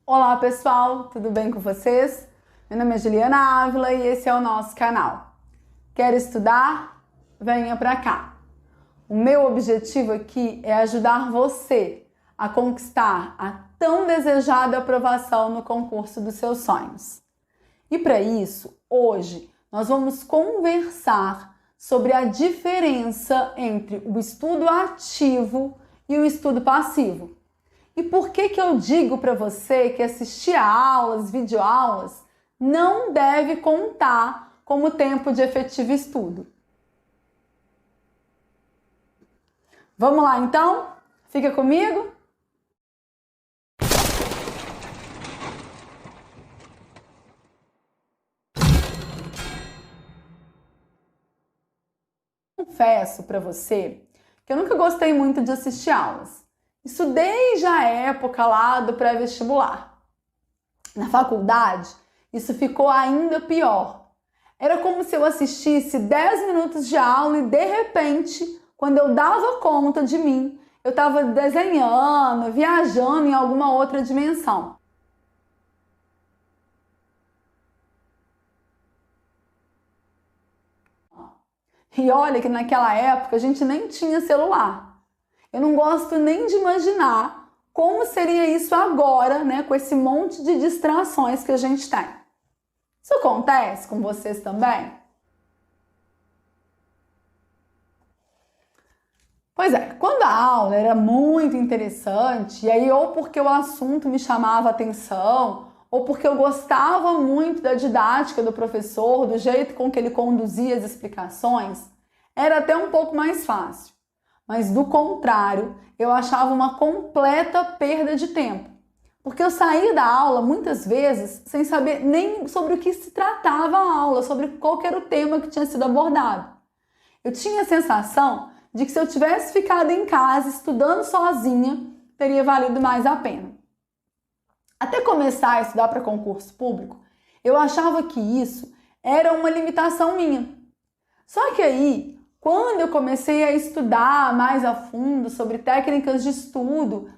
Olá pessoal, tudo bem com vocês? Meu nome é Juliana Ávila e esse é o nosso canal. Quer estudar? Venha para cá. O meu objetivo aqui é ajudar você a conquistar a tão desejada aprovação no concurso dos seus sonhos. E para isso, hoje nós vamos conversar sobre a diferença entre o estudo ativo e o estudo passivo. E por que eu digo para você que assistir a aulas, videoaulas, não deve contar como tempo de efetivo estudo? Vamos lá então? Fica comigo? Confesso para você que eu nunca gostei muito de assistir aulas. Isso desde a época lá do pré-vestibular. Na faculdade, isso ficou ainda pior. Era como se eu assistisse 10 minutos de aula e de repente, quando eu dava conta de mim, eu estava desenhando, viajando em alguma outra dimensão. E olha que naquela época a gente nem tinha celular. Eu não gosto nem de imaginar como seria isso agora, né, com esse monte de distrações que a gente tem. Isso acontece com vocês também? Pois é, quando a aula era muito interessante, e aí ou porque o assunto me chamava a atenção, ou porque eu gostava muito da didática do professor, do jeito com que ele conduzia as explicações, era até um pouco mais fácil. Mas do contrário, eu achava uma completa perda de tempo. Porque eu saía da aula muitas vezes sem saber nem sobre o que se tratava a aula, sobre qual era o tema que tinha sido abordado. Eu tinha a sensação de que se eu tivesse ficado em casa estudando sozinha, teria valido mais a pena. Até começar a estudar para concurso público, eu achava que isso era uma limitação minha. Só que aí, quando eu comecei a estudar mais a fundo sobre técnicas de estudo,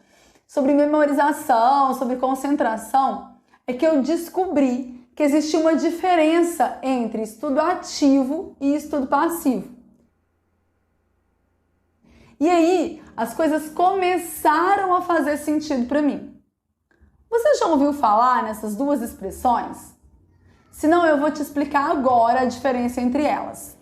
sobre memorização, sobre concentração, é que eu descobri que existia uma diferença entre estudo ativo e estudo passivo. E aí, as coisas começaram a fazer sentido para mim. Você já ouviu falar nessas duas expressões? Se não, eu vou te explicar agora a diferença entre elas.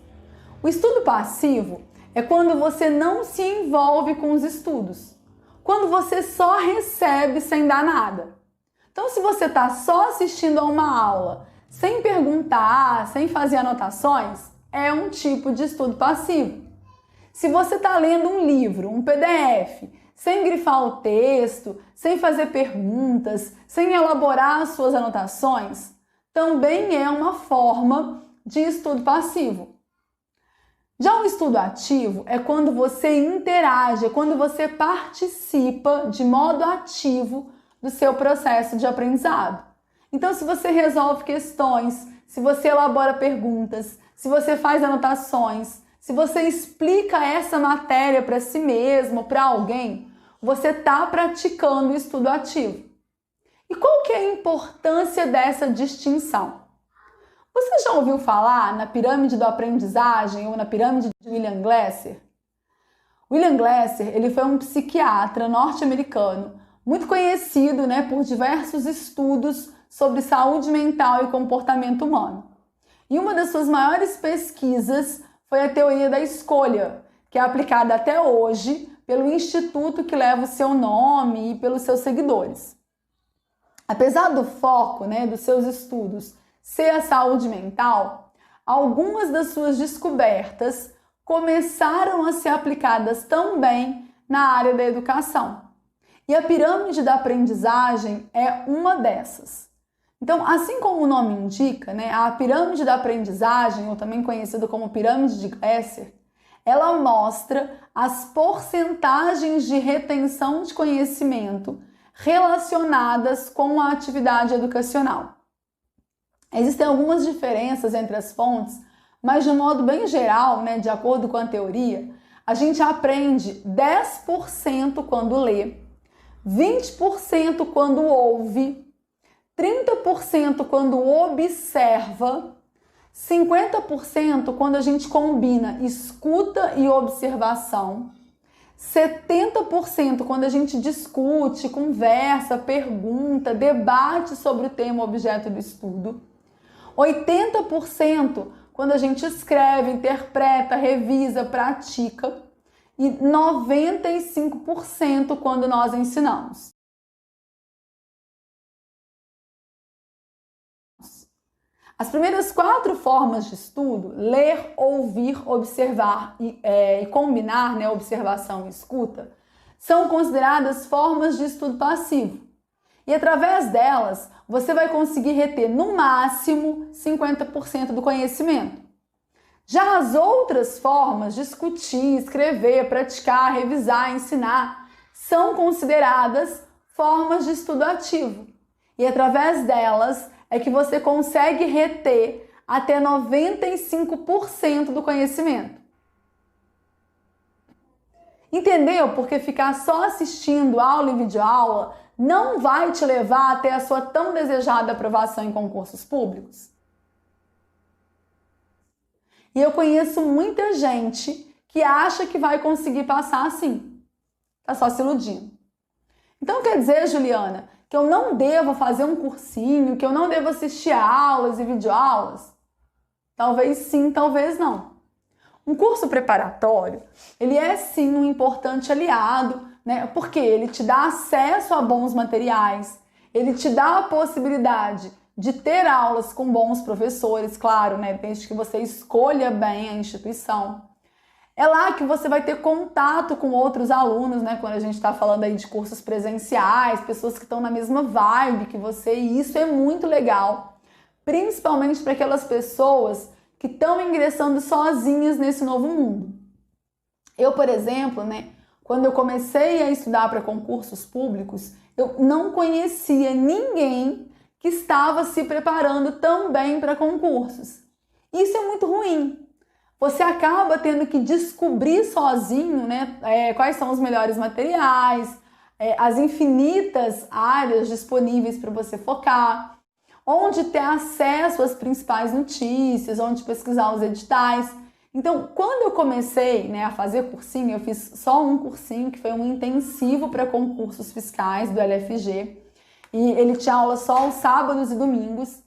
O estudo passivo é quando você não se envolve com os estudos, quando você só recebe sem dar nada. Então, se você está só assistindo a uma aula, sem perguntar, sem fazer anotações, é um tipo de estudo passivo. Se você está lendo um livro, um PDF, sem grifar o texto, sem fazer perguntas, sem elaborar as suas anotações, também é uma forma de estudo passivo. Já o estudo ativo é quando você interage, é quando você participa de modo ativo do seu processo de aprendizado. Então, se você resolve questões, se você elabora perguntas, se você faz anotações, se você explica essa matéria para si mesmo, para alguém, você está praticando o estudo ativo. E qual que é a importância dessa distinção? Você já ouviu falar na pirâmide da aprendizagem ou na pirâmide de William Glasser? William Glasser, ele foi um psiquiatra norte-americano, muito conhecido, por diversos estudos sobre saúde mental e comportamento humano. E uma das suas maiores pesquisas foi a teoria da escolha, que é aplicada até hoje pelo instituto que leva o seu nome e pelos seus seguidores. Apesar do foco, dos seus estudos ser a saúde mental, algumas das suas descobertas começaram a ser aplicadas também na área da educação. E a pirâmide da aprendizagem é uma dessas. Então, assim como o nome indica, a pirâmide da aprendizagem, ou também conhecida como pirâmide de Glasser, ela mostra as porcentagens de retenção de conhecimento relacionadas com a atividade educacional. Existem algumas diferenças entre as fontes, mas de um modo bem geral, de acordo com a teoria, a gente aprende 10% quando lê, 20% quando ouve, 30% quando observa, 50% quando a gente combina escuta e observação, 70% quando a gente discute, conversa, pergunta, debate sobre o tema objeto do estudo, 80% quando a gente escreve, interpreta, revisa, pratica e 95% quando nós ensinamos. As primeiras 4 formas de estudo, ler, ouvir, observar e combinar, né, observação e escuta, são consideradas formas de estudo passivo. E através delas, você vai conseguir reter no máximo 50% do conhecimento. Já as outras formas, discutir, escrever, praticar, revisar, ensinar, são consideradas formas de estudo ativo. E através delas, é que você consegue reter até 95% do conhecimento. Entendeu? Porque ficar só assistindo aula e videoaula não vai te levar até a sua tão desejada aprovação em concursos públicos. E eu conheço muita gente que acha que vai conseguir passar assim. Tá só se iludindo. Então quer dizer, Juliana, que eu não devo fazer um cursinho, que eu não devo assistir aulas e videoaulas? Talvez sim, talvez não. Um curso preparatório, ele é sim um importante aliado, né? Porque ele te dá acesso a bons materiais, ele te dá a possibilidade de ter aulas com bons professores, claro, né? Desde que você escolha bem a instituição. É lá que você vai ter contato com outros alunos, né? Quando a gente está falando aí de cursos presenciais, pessoas que estão na mesma vibe que você, e isso é muito legal, principalmente para aquelas pessoas que estão ingressando sozinhas nesse novo mundo. Eu, por exemplo, né? Quando eu comecei a estudar para concursos públicos, eu não conhecia ninguém que estava se preparando tão bem para concursos. Isso é muito ruim. Você acaba tendo que descobrir sozinho, né, quais são os melhores materiais, as infinitas áreas disponíveis para você focar, onde ter acesso às principais notícias, onde pesquisar os editais. Então, quando eu comecei, né, a fazer cursinho, eu fiz só um cursinho, que foi um intensivo para concursos fiscais do LFG, e ele tinha aula só aos sábados e domingos.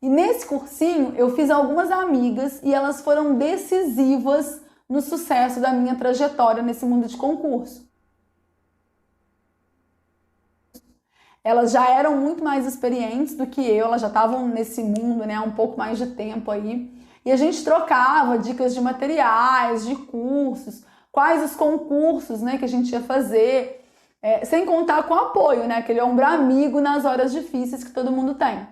E nesse cursinho eu fiz algumas amigas e elas foram decisivas no sucesso da minha trajetória nesse mundo de concurso. Elas já eram muito mais experientes do que eu, elas já estavam nesse mundo, né, há um pouco mais de tempo aí. E a gente trocava dicas de materiais, de cursos, quais os concursos, né, que a gente ia fazer, sem contar com apoio, né, aquele ombro amigo nas horas difíceis que todo mundo tem.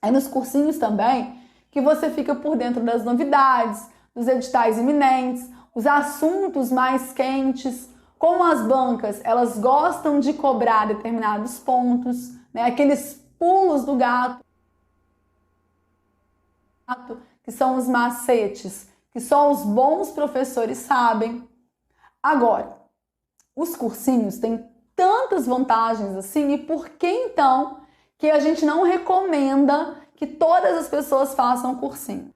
É nos cursinhos também que você fica por dentro das novidades, dos editais iminentes, os assuntos mais quentes, como as bancas, elas gostam de cobrar determinados pontos, né? Aqueles pulos do gato, que são os macetes, que só os bons professores sabem. Agora, os cursinhos têm tantas vantagens assim, e por que então que a gente não recomenda que todas as pessoas façam cursinho?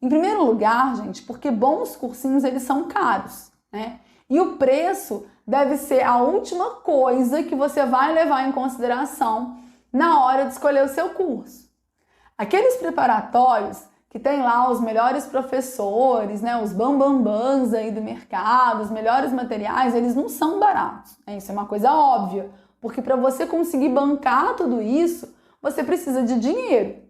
Em primeiro lugar, gente, porque bons cursinhos eles são caros, né? E o preço deve ser a última coisa que você vai levar em consideração na hora de escolher o seu curso. Aqueles preparatórios que tem lá os melhores professores, né, os bambambãs aí do mercado, os melhores materiais, eles não são baratos, né? Isso é uma coisa óbvia. Porque para você conseguir bancar tudo isso, você precisa de dinheiro.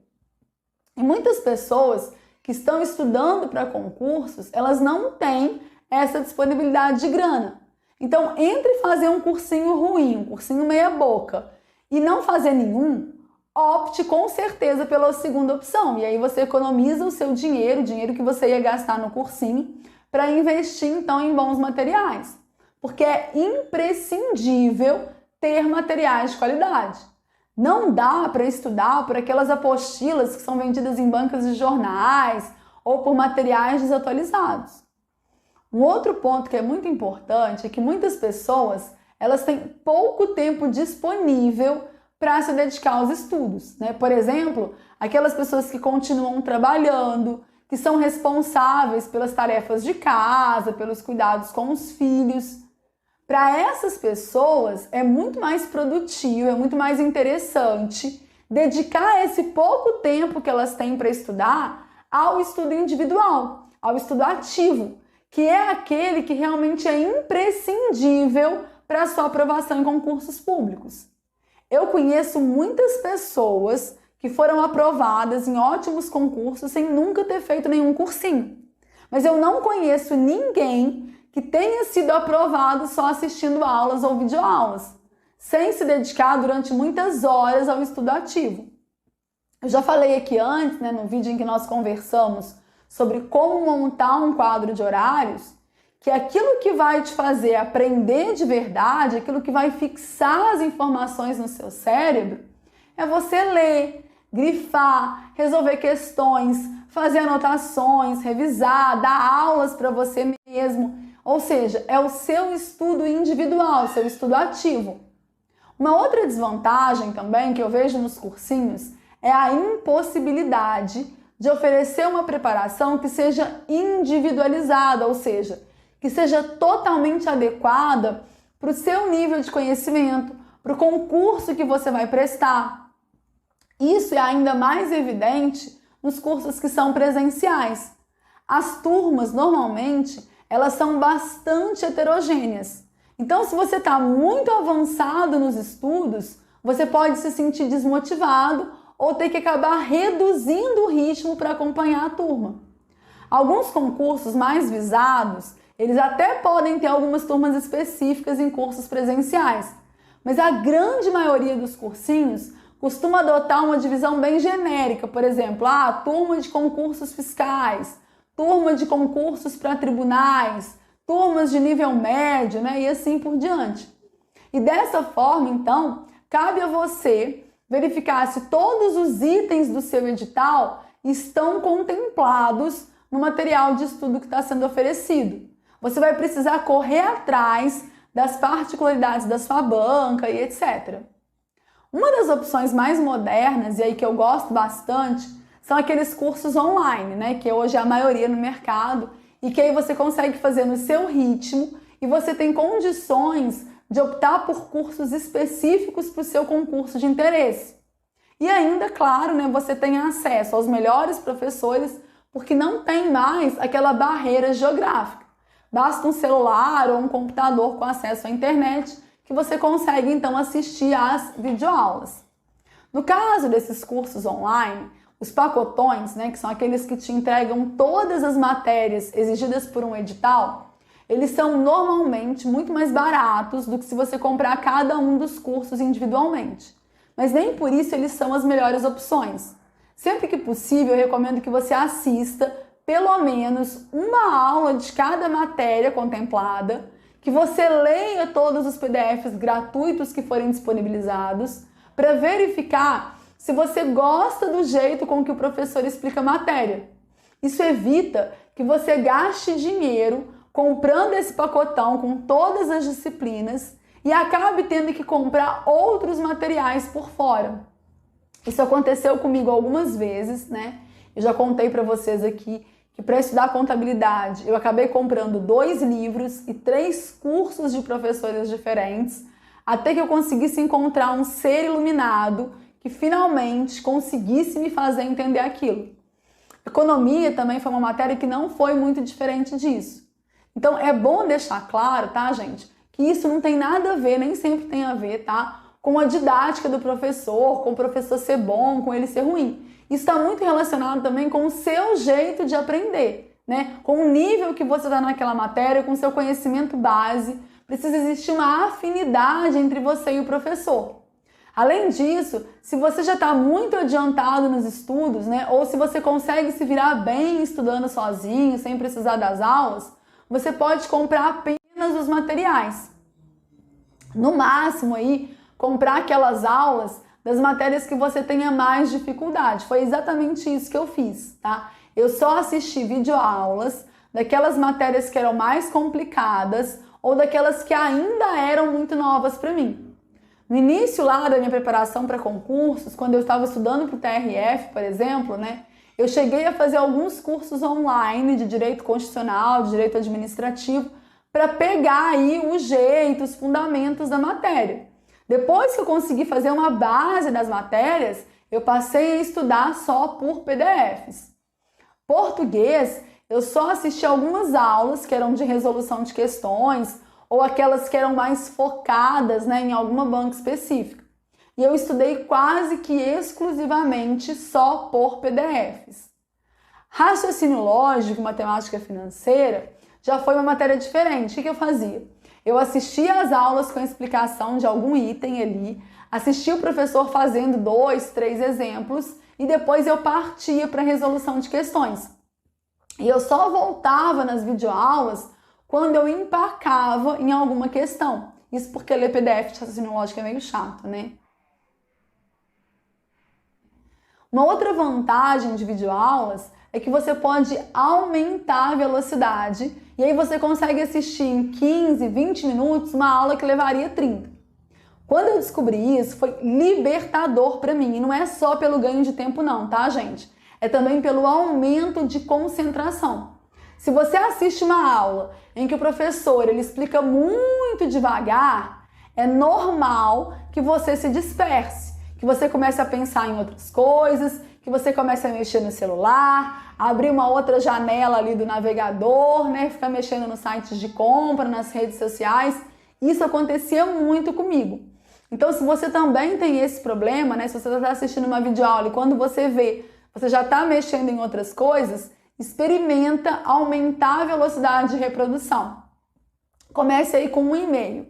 E muitas pessoas que estão estudando para concursos, elas não têm essa disponibilidade de grana. Então, entre fazer um cursinho ruim, um cursinho meia boca, e não fazer nenhum, opte com certeza pela segunda opção. E aí você economiza o seu dinheiro, o dinheiro que você ia gastar no cursinho, para investir então em bons materiais. Porque é imprescindível ter materiais de qualidade. Não dá para estudar por aquelas apostilas que são vendidas em bancas de jornais ou por materiais desatualizados. Um outro ponto que é muito importante é que muitas pessoas, elas têm pouco tempo disponível para se dedicar aos estudos, né? Por exemplo, aquelas pessoas que continuam trabalhando, que são responsáveis pelas tarefas de casa, pelos cuidados com os filhos. Para essas pessoas é muito mais produtivo, é muito mais interessante dedicar esse pouco tempo que elas têm para estudar ao estudo individual, ao estudo ativo, que é aquele que realmente é imprescindível para a sua aprovação em concursos públicos. Eu conheço muitas pessoas que foram aprovadas em ótimos concursos sem nunca ter feito nenhum cursinho. Mas eu não conheço ninguém que tenha sido aprovado só assistindo aulas ou videoaulas, sem se dedicar durante muitas horas ao estudo ativo. Eu já falei aqui antes, no vídeo em que nós conversamos sobre como montar um quadro de horários, que aquilo que vai te fazer aprender de verdade, aquilo que vai fixar as informações no seu cérebro, é você ler, grifar, resolver questões, fazer anotações, revisar, dar aulas para você mesmo. Ou seja, é o seu estudo individual, seu estudo ativo. Uma outra desvantagem também que eu vejo nos cursinhos é a impossibilidade de oferecer uma preparação que seja individualizada, ou seja, que seja totalmente adequada para o seu nível de conhecimento, para o concurso que você vai prestar. Isso é ainda mais evidente nos cursos que são presenciais. As turmas, normalmente, elas são bastante heterogêneas. Então, se você está muito avançado nos estudos, você pode se sentir desmotivado ou ter que acabar reduzindo o ritmo para acompanhar a turma. Alguns concursos mais visados, eles até podem ter algumas turmas específicas em cursos presenciais, mas a grande maioria dos cursinhos costuma adotar uma divisão bem genérica, por exemplo, turma de concursos fiscais, turma de concursos para tribunais, turmas de nível médio, e assim por diante. E dessa forma, então, cabe a você verificar se todos os itens do seu edital estão contemplados no material de estudo que está sendo oferecido. Você vai precisar correr atrás das particularidades da sua banca e etc. Uma das opções mais modernas, e aí que eu gosto bastante, são aqueles cursos online, que hoje é a maioria no mercado, e que aí você consegue fazer no seu ritmo e você tem condições de optar por cursos específicos para o seu concurso de interesse. E ainda, claro, você tem acesso aos melhores professores, porque não tem mais aquela barreira geográfica. Basta um celular ou um computador com acesso à internet que você consegue, então, assistir às videoaulas. No caso desses cursos online, os pacotões, que são aqueles que te entregam todas as matérias exigidas por um edital, eles são normalmente muito mais baratos do que se você comprar cada um dos cursos individualmente. Mas nem por isso eles são as melhores opções. Sempre que possível, eu recomendo que você assista pelo menos uma aula de cada matéria contemplada, que você leia todos os PDFs gratuitos que forem disponibilizados, para verificar se você gosta do jeito com que o professor explica a matéria. Isso evita que você gaste dinheiro comprando esse pacotão com todas as disciplinas e acabe tendo que comprar outros materiais por fora. Isso aconteceu comigo algumas vezes, Eu já contei para vocês aqui que para estudar contabilidade eu acabei comprando 2 livros e 3 cursos de professores diferentes, até que eu conseguisse encontrar um ser iluminado que finalmente conseguisse me fazer entender aquilo. Economia também foi uma matéria que não foi muito diferente disso. Então é bom deixar claro, tá, gente, que isso não tem nada a ver, nem sempre tem a ver, tá, com a didática do professor, com o professor ser bom, com ele ser ruim. Isso está muito relacionado também com o seu jeito de aprender, com o nível que você está naquela matéria, com o seu conhecimento base. Precisa existir uma afinidade entre você e o professor. Além disso, se você já está muito adiantado nos estudos, ou se você consegue se virar bem estudando sozinho, sem precisar das aulas, você pode comprar apenas os materiais. No máximo, comprar aquelas aulas das matérias que você tenha mais dificuldade. Foi exatamente isso que eu fiz, tá? Eu só assisti videoaulas daquelas matérias que eram mais complicadas ou daquelas que ainda eram muito novas para mim. No início lá da minha preparação para concursos, quando eu estava estudando para o TRF, por exemplo, né, eu cheguei a fazer alguns cursos online de direito constitucional, de direito administrativo, para pegar aí o jeito, os fundamentos da matéria. Depois que eu consegui fazer uma base das matérias, eu passei a estudar só por PDFs. Português, eu só assisti algumas aulas que eram de resolução de questões ou aquelas que eram mais focadas, né, em alguma banca específica. E eu estudei quase que exclusivamente só por PDFs. Raciocínio lógico, matemática financeira, já foi uma matéria diferente. O que eu fazia? Eu assistia às aulas com a explicação de algum item ali, assistia o professor fazendo 2, 3 exemplos e depois eu partia para a resolução de questões. E eu só voltava nas videoaulas quando eu empacava em alguma questão. Isso porque ler PDF de raciocínio lógico é meio chato, né? Uma outra vantagem de videoaulas é que você pode aumentar a velocidade e aí você consegue assistir em 15, 20 minutos uma aula que levaria 30. Quando eu descobri isso, foi libertador para mim. E não é só pelo ganho de tempo não, tá, gente? É também pelo aumento de concentração. Se você assiste uma aula em que o professor ele explica muito devagar, é normal que você se disperse, que você comece a pensar em outras coisas, que você comece a mexer no celular, abrir uma outra janela ali do navegador, né? Ficar mexendo nos sites de compra, nas redes sociais. Isso acontecia muito comigo. Então, se você também tem esse problema, né? Se você está assistindo uma videoaula e quando você vê, você já está mexendo em outras coisas, experimenta aumentar a velocidade de reprodução. Comece aí com 1,5.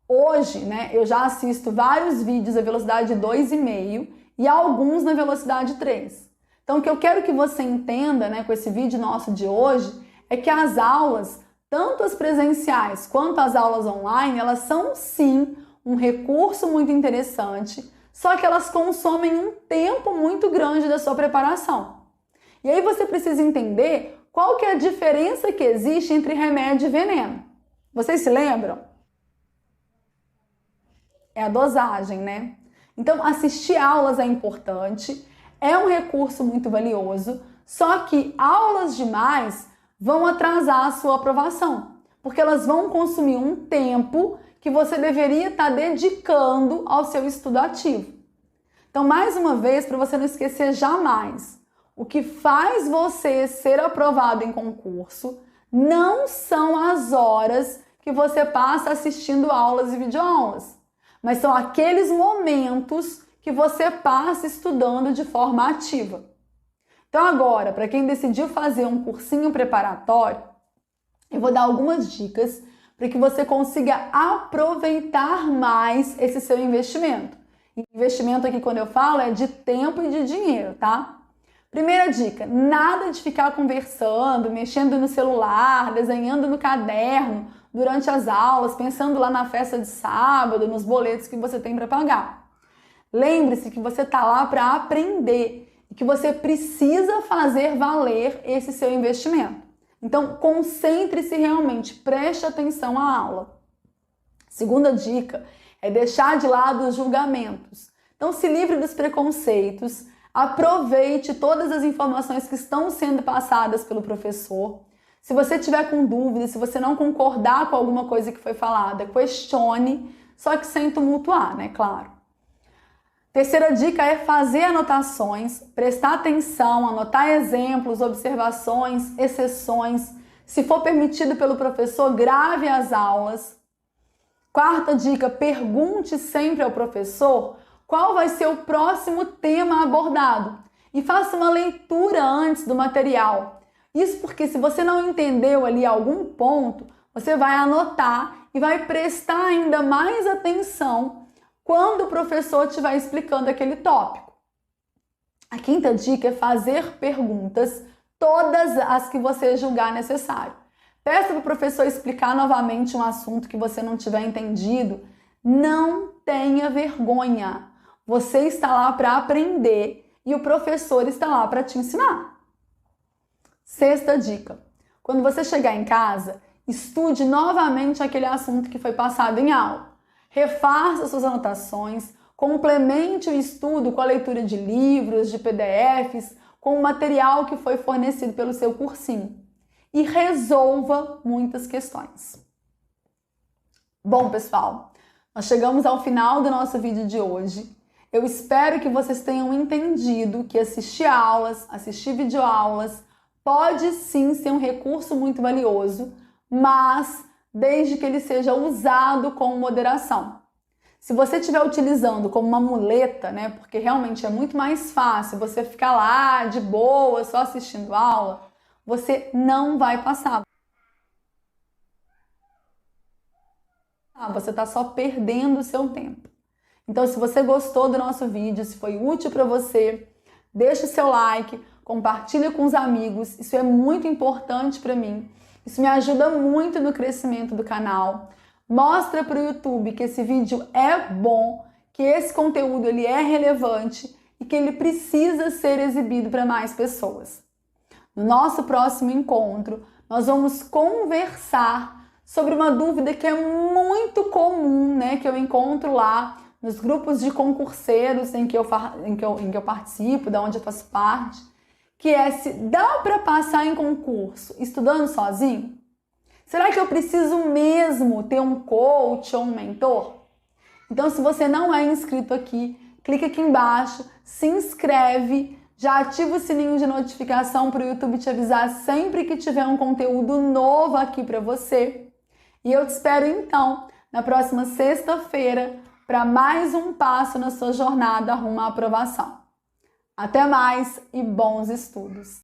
Hoje, né, eu já assisto vários vídeos à velocidade de 2,5 e alguns na velocidade 3. Então, o que eu quero que você entenda, né, com esse vídeo nosso de hoje, é que as aulas, tanto as presenciais quanto as aulas online, elas são sim um recurso muito interessante, só que elas consomem um tempo muito grande da sua preparação. E aí você precisa entender qual que é a diferença que existe entre remédio e veneno. Vocês se lembram? É a dosagem, né? Então, assistir aulas é importante, é um recurso muito valioso, só que aulas demais vão atrasar a sua aprovação, porque elas vão consumir um tempo que você deveria estar dedicando ao seu estudo ativo. Então, mais uma vez, para você não esquecer jamais, o que faz você ser aprovado em concurso não são as horas que você passa assistindo aulas e videoaulas, mas são aqueles momentos que você passa estudando de forma ativa. Então agora, para quem decidiu fazer um cursinho preparatório, eu vou dar algumas dicas para que você consiga aproveitar mais esse seu investimento. Investimento aqui, quando eu falo, é de tempo e de dinheiro, tá? Primeira dica, nada de ficar conversando, mexendo no celular, desenhando no caderno durante as aulas, pensando lá na festa de sábado, nos boletos que você tem para pagar. Lembre-se que você está lá para aprender e que você precisa fazer valer esse seu investimento. Então, concentre-se realmente, preste atenção à aula. Segunda dica é deixar de lado os julgamentos. Então, se livre dos preconceitos, aproveite todas as informações que estão sendo passadas pelo professor. Se você tiver com dúvidas, se você não concordar com alguma coisa que foi falada, questione, só que sem tumultuar, né? Claro. Terceira dica é fazer anotações, prestar atenção, anotar exemplos, observações, exceções. Se for permitido pelo professor, grave as aulas. Quarta dica, pergunte sempre ao professor qual vai ser o próximo tema abordado e faça uma leitura antes do material. Isso porque se você não entendeu ali algum ponto, você vai anotar e vai prestar ainda mais atenção quando o professor estiver explicando aquele tópico. A quinta dica é fazer perguntas, todas as que você julgar necessário. Peça para o professor explicar novamente um assunto que você não tiver entendido. Não tenha vergonha. Você está lá para aprender e o professor está lá para te ensinar. Sexta dica. Quando você chegar em casa, estude novamente aquele assunto que foi passado em aula. Refaça suas anotações, complemente o estudo com a leitura de livros, de PDFs, com o material que foi fornecido pelo seu cursinho. E resolva muitas questões. Bom, pessoal, nós chegamos ao final do nosso vídeo de hoje. Eu espero que vocês tenham entendido que assistir aulas, assistir videoaulas, pode sim ser um recurso muito valioso, mas desde que ele seja usado com moderação. Se você estiver utilizando como uma muleta, né, porque realmente é muito mais fácil você ficar lá de boa, só assistindo aula, você não vai passar. Você está só perdendo o seu tempo. Então, se você gostou do nosso vídeo, se foi útil para você, deixa o seu like, compartilha com os amigos, isso é muito importante para mim. Isso me ajuda muito no crescimento do canal. Mostra para o YouTube que esse vídeo é bom, que esse conteúdo ele é relevante e que ele precisa ser exibido para mais pessoas. No nosso próximo encontro, nós vamos conversar sobre uma dúvida que é muito comum, né, que eu encontro lá nos grupos de concurseiros em que eu participo, da onde eu faço parte, que é se dá para passar em concurso estudando sozinho? Será que eu preciso mesmo ter um coach ou um mentor? Então, se você não é inscrito aqui, clica aqui embaixo, se inscreve, já ativa o sininho de notificação para o YouTube te avisar sempre que tiver um conteúdo novo aqui para você. E eu te espero então na próxima sexta-feira para mais um passo na sua jornada rumo à aprovação. Até mais e bons estudos!